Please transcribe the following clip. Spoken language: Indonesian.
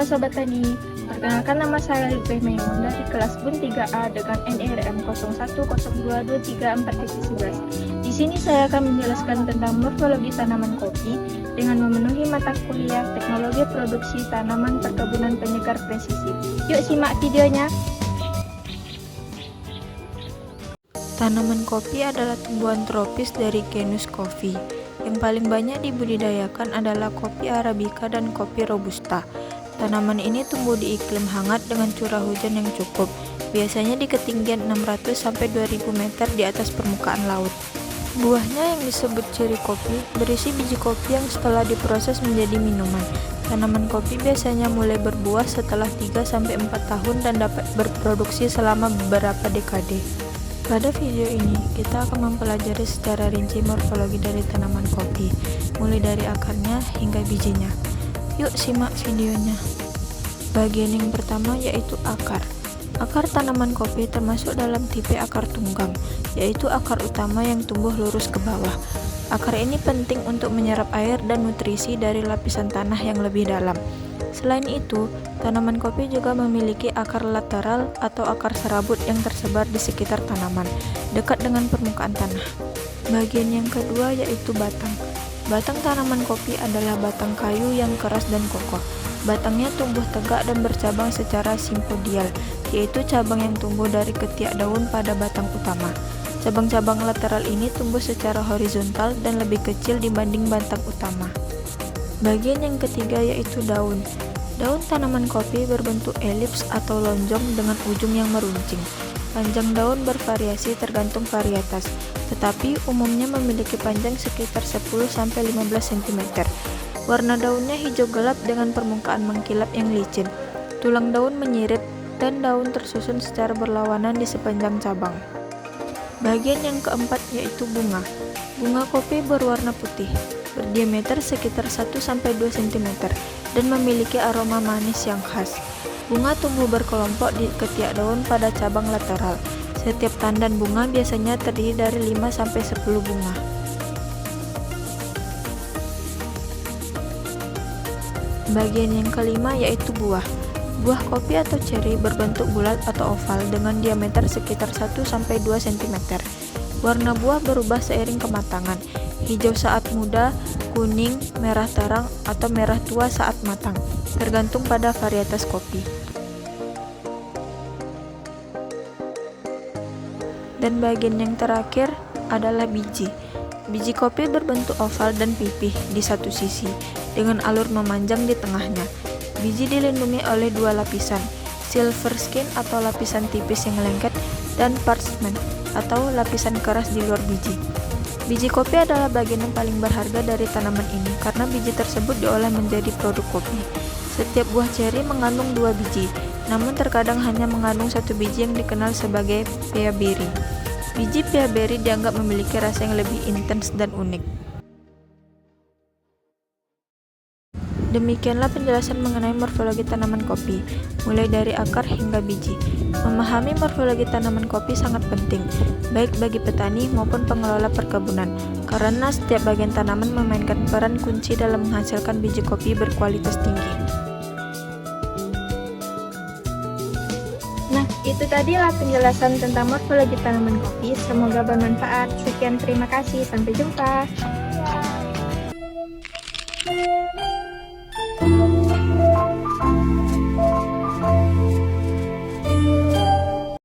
Sobat Tani, perkenalkan nama saya Lutfi Maimun dari kelas BUN 3A dengan NIRM 0120234411. Di sini saya akan menjelaskan tentang morfologi tanaman kopi dengan memenuhi mata kuliah Teknologi Produksi Tanaman Perkebunan Penyegar Presisi. Yuk simak videonya. Tanaman kopi adalah tumbuhan tropis dari genus Coffea. Yang paling banyak dibudidayakan adalah kopi Arabica dan kopi Robusta. Tanaman ini tumbuh di iklim hangat dengan curah hujan yang cukup, biasanya di ketinggian 600-2000 meter di atas permukaan laut. Buahnya yang disebut ceri kopi berisi biji kopi yang setelah diproses menjadi minuman. Tanaman kopi biasanya mulai berbuah setelah 3-4 tahun dan dapat berproduksi selama beberapa dekade. Pada video ini, kita akan mempelajari secara rinci morfologi dari tanaman kopi, mulai dari akarnya hingga bijinya. Yuk simak videonya. Bagian yang pertama yaitu akar. Akar tanaman kopi termasuk dalam tipe akar tunggang, yaitu akar utama yang tumbuh lurus ke bawah. Akar ini penting untuk menyerap air dan nutrisi dari lapisan tanah yang lebih dalam. Selain itu, tanaman kopi juga memiliki akar lateral atau akar serabut yang tersebar di sekitar tanaman, dekat dengan permukaan tanah. Bagian yang kedua yaitu batang. Batang tanaman kopi adalah batang kayu yang keras dan kokoh. Batangnya tumbuh tegak dan bercabang secara simpodial, yaitu cabang yang tumbuh dari ketiak daun pada batang utama. Cabang-cabang lateral ini tumbuh secara horizontal dan lebih kecil dibanding batang utama. Bagian yang ketiga yaitu daun. Daun tanaman kopi berbentuk elips atau lonjong dengan ujung yang meruncing. Panjang daun bervariasi tergantung varietas, tetapi umumnya memiliki panjang sekitar 10-15 cm. Warna daunnya hijau gelap dengan permukaan mengkilap yang licin. Tulang daun menyirip dan daun tersusun secara berlawanan di sepanjang cabang. Bagian yang keempat yaitu bunga. Bunga kopi berwarna putih, berdiameter sekitar 1-2 cm dan memiliki aroma manis yang khas. Bunga tumbuh berkelompok di ketiak daun pada cabang lateral. Setiap tandan bunga biasanya terdiri dari 5-10 bunga. Bagian yang kelima yaitu buah. Buah kopi atau ceri berbentuk bulat atau oval dengan diameter sekitar 1-2 cm. Warna buah berubah seiring kematangan, hijau saat muda, kuning, merah terang, atau merah tua saat matang, tergantung pada varietas kopi. Dan bagian yang terakhir adalah biji. Biji kopi berbentuk oval dan pipih di satu sisi, dengan alur memanjang di tengahnya. Biji dilindungi oleh dua lapisan, silver skin atau lapisan tipis yang lengket, dan parchment atau lapisan keras di luar biji. Biji kopi adalah bagian yang paling berharga dari tanaman ini karena biji tersebut diolah menjadi produk kopi. Setiap buah ceri mengandung 2 biji, namun terkadang hanya mengandung 1 biji yang dikenal sebagai pea berry. Biji pea berry dianggap memiliki rasa yang lebih intens dan unik. Demikianlah penjelasan mengenai morfologi tanaman kopi, mulai dari akar hingga biji. Memahami morfologi tanaman kopi sangat penting, baik bagi petani maupun pengelola perkebunan, karena setiap bagian tanaman memainkan peran kunci dalam menghasilkan biji kopi berkualitas tinggi. Nah, itu tadilah penjelasan tentang morfologi tanaman kopi. Semoga bermanfaat. Sekian, terima kasih. Sampai jumpa.